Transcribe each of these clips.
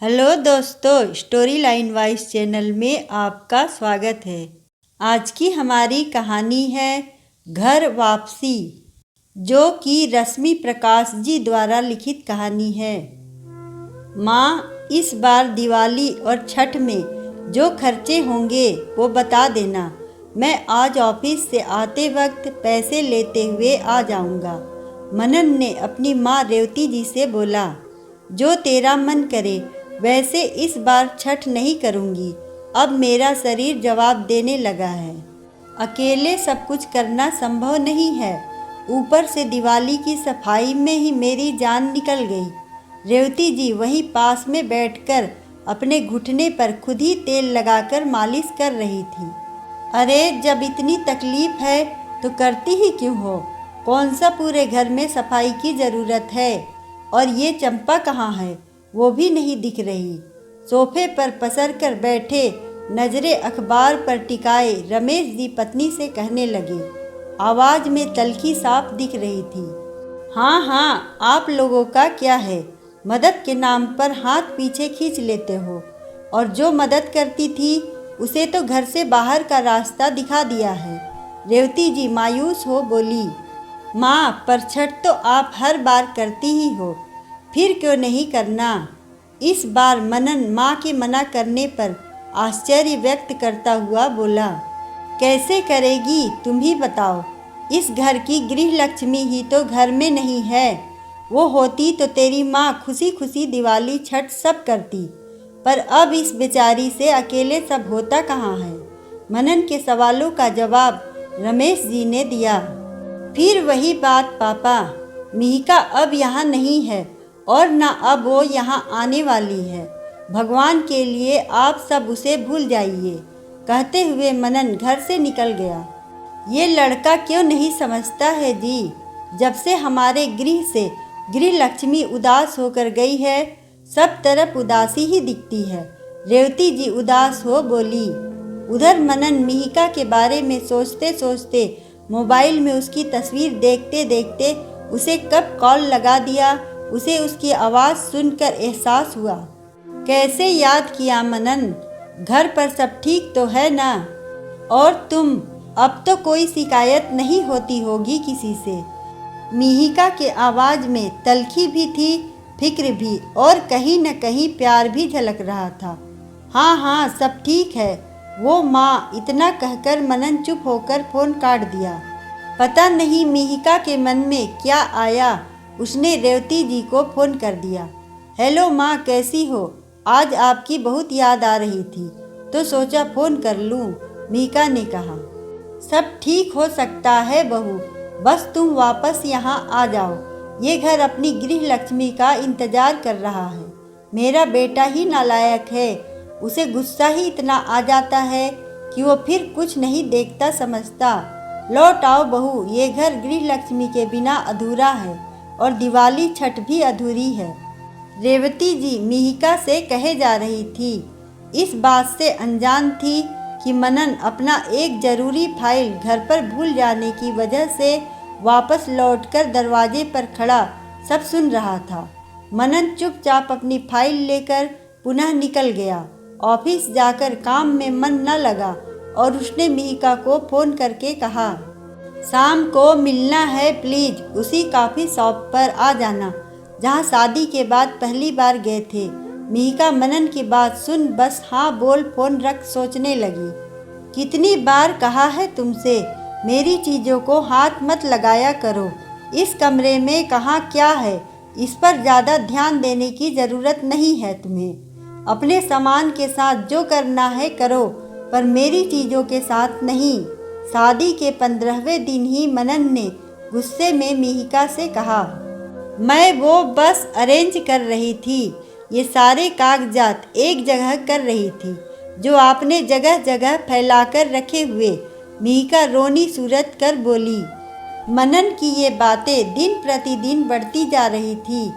Hello दोस्तों, story line wise channel में आपका स्वागत है। आज की हमारी कहानी है घर वापसी, जो कि रश्मि प्रकाश जी द्वारा लिखित कहानी है। माँ, इस बार दिवाली और छठ में जो खर्चे होंगे वो बता देना। मैं आज ऑफिस से आते वक्त पैसे लेते हुए आ जाऊंगा। मनन ने अपनी माँ रेवती जी से बोला। जो तेरा मन करे, वैसे इस बार छठ नहीं करूंगी। अब मेरा शरीर जवाब देने लगा है। अकेले सब कुछ करना संभव नहीं है। ऊपर से दिवाली की सफाई में ही मेरी जान निकल गई। रेवती जी वहीं पास में बैठकर अपने घुटने पर खुद ही तेल लगाकर मालिश कर रही थी। अरे, जब इतनी तकलीफ है तो करती ही क्यों हो? कौन सा पूरे घर में सफाई की ज़रूरत है? और ये चंपा कहाँ है? वो भी नहीं दिख रही। सोफे पर पसर कर बैठे नजरें अखबार पर टिकाए रमेश जी पत्नी से कहने लगे। आवाज़ में तल्खी साफ दिख रही थी। हाँ हाँ, आप लोगों का क्या है? मदद के नाम पर हाथ पीछे खींच लेते हो। और जो मदद करती थी उसे तो घर से बाहर का रास्ता दिखा दिया है। रेवती जी मायूस हो बोली। माँ, पर छठ तो आप हर बार करती ही हो, फिर क्यों नहीं करना? इस बार मनन माँ के मना करने पर आश्चर्य व्यक्त करता हुआ बोला। कैसे करेगी, तुम ही बताओ। इस घर की गृह लक्ष्मी ही तो घर में नहीं है। वो होती तो तेरी माँ खुशी खुशी दिवाली छठ सब करती। पर अब इस बेचारी से अकेले सब होता कहाँ है? मनन के सवालों का जवाब रमेश जी ने दिया। फिर वही बात पापा, मिहिका अब यहाँ नहीं है और न अब वो यहाँ आने वाली है। भगवान के लिए आप सब उसे भूल जाइए। कहते हुए मनन घर से निकल गया। ये लड़का क्यों नहीं समझता है जी? जब से हमारे गृह से गृह लक्ष्मी उदास होकर गई है, सब तरफ उदासी ही दिखती है। रेवती जी उदास हो बोली। उधर मनन मिहिका के बारे में सोचते सोचते मोबाइल में उसकी तस्वीर देखते देखते उसे कब कॉल लगा दिया, उसे उसकी आवाज़ सुनकर एहसास हुआ। कैसे याद किया मनन? घर पर सब ठीक तो है ना? और तुम? अब तो कोई शिकायत नहीं होती होगी किसी से। मिहिका के आवाज़ में तल्खी भी थी, फिक्र भी, और कहीं न कहीं प्यार भी झलक रहा था। हाँ हाँ, सब ठीक है। वो माँ, इतना कहकर मनन चुप होकर फ़ोन काट दिया। पता नहीं मिहिका के मन में क्या आया, उसने रेवती जी को फ़ोन कर दिया। हेलो माँ, कैसी हो? आज आपकी बहुत याद आ रही थी तो सोचा फ़ोन कर लूँ, मिहिका ने कहा। सब ठीक हो सकता है बहू, बस तुम वापस यहाँ आ जाओ। ये घर अपनी गृह लक्ष्मी का इंतज़ार कर रहा है। मेरा बेटा ही नालायक है, उसे गुस्सा ही इतना आ जाता है कि वो फिर कुछ नहीं देखता समझता। लौट आओ बहू, ये घर गृह लक्ष्मी के बिना अधूरा है और दिवाली छठ भी अधूरी है। रेवती जी मिहिका से कहे जा रही थी। इस बात से अनजान थी कि मनन अपना एक ज़रूरी फाइल घर पर भूल जाने की वजह से वापस लौटकर दरवाजे पर खड़ा सब सुन रहा था। मनन चुपचाप अपनी फाइल लेकर पुनः निकल गया। ऑफिस जाकर काम में मन न लगा और उसने मिहिका को फ़ोन करके कहा, शाम को मिलना है, प्लीज़ उसी कॉफ़ी शॉप पर आ जाना जहाँ शादी के बाद पहली बार गए थे। मिहिका मनन की बात सुन बस हाँ बोल फ़ोन रख सोचने लगी। कितनी बार कहा है तुमसे, मेरी चीज़ों को हाथ मत लगाया करो। इस कमरे में कहाँ क्या है, इस पर ज़्यादा ध्यान देने की ज़रूरत नहीं है तुम्हें। अपने सामान के साथ जो करना है करो, पर मेरी चीज़ों के साथ नहीं। शादी के 15वें दिन ही मनन ने गुस्से में मिहिका से कहा, मैं वो बस अरेंज कर रही थी। ये सारे कागजात एक जगह कर रही थी जो आपने जगह जगह फैलाकर रखे हुए। मिहिका रोनी सूरत कर बोली। मनन की ये बातें दिन प्रतिदिन बढ़ती जा रही थी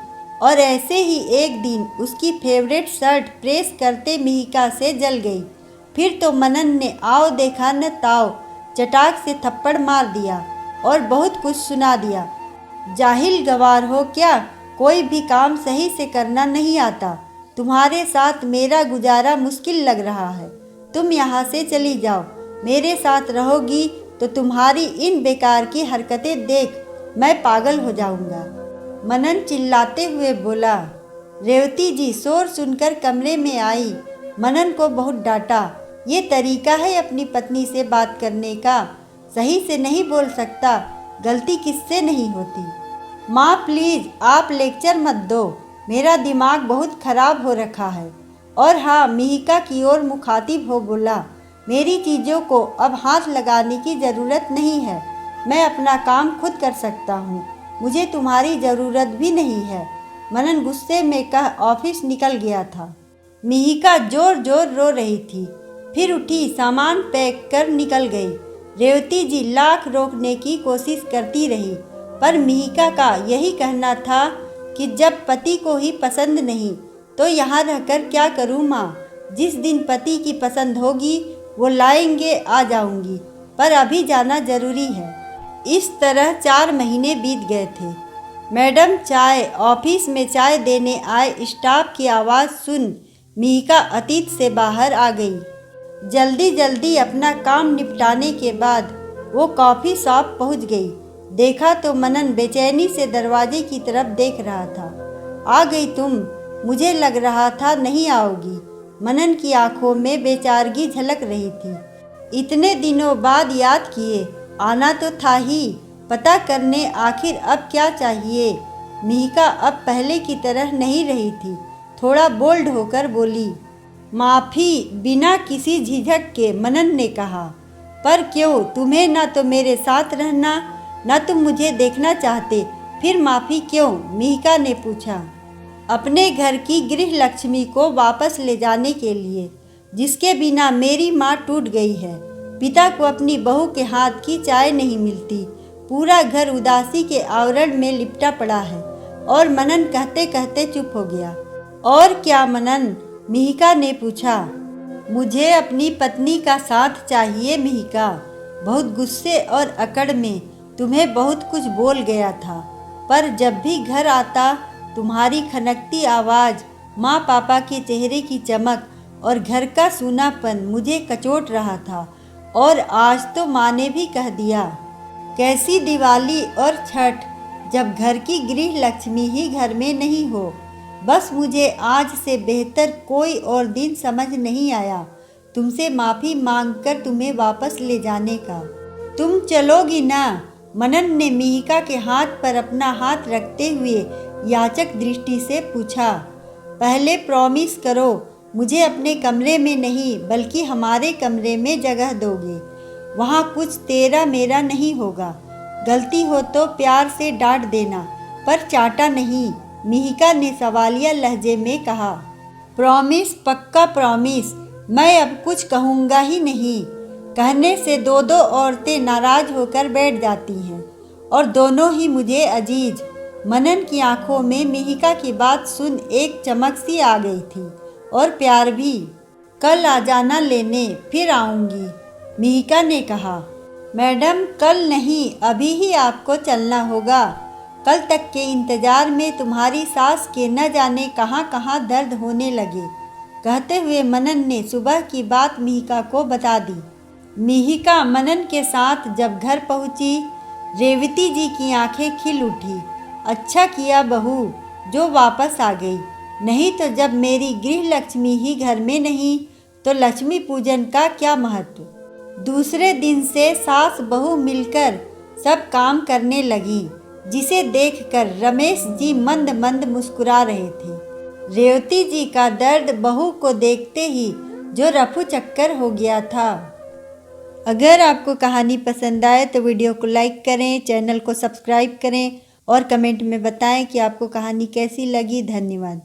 और ऐसे ही एक दिन उसकी फेवरेट शर्ट प्रेस करते मिहिका से जल गई। फिर तो मनन ने आओ देखा न ताओ चटाक से थप्पड़ मार दिया और बहुत कुछ सुना दिया। जाहिल गवार हो क्या, कोई भी काम सही से करना नहीं आता। तुम्हारे साथ मेरा गुजारा मुश्किल लग रहा है। तुम यहाँ से चली जाओ। मेरे साथ रहोगी तो तुम्हारी इन बेकार की हरकतें देख मैं पागल हो जाऊंगा। मनन चिल्लाते हुए बोला। रेवती जी शोर सुनकर कमरे में आई। मनन को बहुत डांटा। ये तरीका है अपनी पत्नी से बात करने का? सही से नहीं बोल सकता? गलती किससे नहीं होती? माँ प्लीज़ आप लेक्चर मत दो, मेरा दिमाग बहुत खराब हो रखा है। और हाँ, मिहिका की ओर मुखातिब हो बोला, मेरी चीज़ों को अब हाथ लगाने की ज़रूरत नहीं है। मैं अपना काम खुद कर सकता हूँ, मुझे तुम्हारी ज़रूरत भी नहीं है। मनन गुस्से में कह ऑफिस निकल गया था। मिहिका जोर जोर रो रही थी, फिर उठी, सामान पैक कर निकल गई। रेवती जी लाख रोकने की कोशिश करती रही, पर मिहिका का यही कहना था कि जब पति को ही पसंद नहीं तो यहाँ रहकर क्या करूँ माँ? जिस दिन पति की पसंद होगी वो लाएंगे आ जाऊंगी, पर अभी जाना जरूरी है। इस तरह 4 महीने बीत गए थे। मैडम चाय। ऑफिस में चाय देने आए स्टाफ की आवाज़ सुन मिहिका अतीत से बाहर आ गई। जल्दी जल्दी अपना काम निपटाने के बाद वो कॉफ़ी शॉप पहुंच गई। देखा तो मनन बेचैनी से दरवाजे की तरफ देख रहा था। आ गई तुम? मुझे लग रहा था नहीं आओगी। मनन की आंखों में बेचारगी झलक रही थी। इतने दिनों बाद याद किए, आना तो था ही। पता करने आखिर अब क्या चाहिए। मिहिका अब पहले की तरह नहीं रही थी। थोड़ा बोल्ड होकर बोली। माफ़ी, बिना किसी झिझक के मनन ने कहा। पर क्यों? तुम्हें ना तो मेरे साथ रहना, ना तुम मुझे देखना चाहते, फिर माफ़ी क्यों? मिहिका ने पूछा। अपने घर की गृह लक्ष्मी को वापस ले जाने के लिए, जिसके बिना मेरी माँ टूट गई है। पिता को अपनी बहू के हाथ की चाय नहीं मिलती। पूरा घर उदासी के आवरण में लिपटा पड़ा है। और मनन कहते कहते चुप हो गया। और क्या मनन? मिहिका ने पूछा। मुझे अपनी पत्नी का साथ चाहिए मिहिका। बहुत गुस्से और अकड़ में तुम्हें बहुत कुछ बोल गया था, पर जब भी घर आता तुम्हारी खनकती आवाज़, माँ पापा के चेहरे की चमक और घर का सूनापन मुझे कचोट रहा था। और आज तो माँ ने भी कह दिया। कैसी दिवाली और छठ, जब घर की गृह लक्ष्मी ही घर में नहीं हो। बस मुझे आज से बेहतर कोई और दिन समझ नहीं आया तुमसे माफ़ी मांगकर तुम्हें वापस ले जाने का। तुम चलोगी ना? मनन ने मिहिका के हाथ पर अपना हाथ रखते हुए याचक दृष्टि से पूछा। पहले प्रॉमिस करो, मुझे अपने कमरे में नहीं बल्कि हमारे कमरे में जगह दोगे। वहाँ कुछ तेरा मेरा नहीं होगा। गलती हो तो प्यार से डांट देना, पर चाटा नहीं। मिहिका ने सवालिया लहजे में कहा। प्रॉमिस? पक्का प्रॉमिस। मैं अब कुछ कहूँगा ही नहीं। कहने से 2-2 औरतें नाराज होकर बैठ जाती हैं, और दोनों ही मुझे अजीज। मनन की आंखों में मिहिका की बात सुन एक चमक सी आ गई थी, और प्यार भी। कल आ जाना लेने, फिर आऊँगी, मिहिका ने कहा। मैडम कल नहीं, अभी ही आपको चलना होगा। कल तक के इंतज़ार में तुम्हारी सास के न जाने कहाँ कहाँ दर्द होने लगे। कहते हुए मनन ने सुबह की बात मिहिका को बता दी। मिहिका मनन के साथ जब घर पहुँची, रेवती जी की आंखें खिल उठी। अच्छा किया बहू जो वापस आ गई, नहीं तो जब मेरी गृह लक्ष्मी ही घर में नहीं तो लक्ष्मी पूजन का क्या महत्व। दूसरे दिन से सास बहू मिलकर सब काम करने लगी, जिसे देखकर रमेश जी मंद मंद मुस्कुरा रहे थे। रेवती जी का दर्द बहू को देखते ही जो रफू चक्कर हो गया था। अगर आपको कहानी पसंद आए तो वीडियो को लाइक करें, चैनल को सब्सक्राइब करें और कमेंट में बताएं कि आपको कहानी कैसी लगी। धन्यवाद।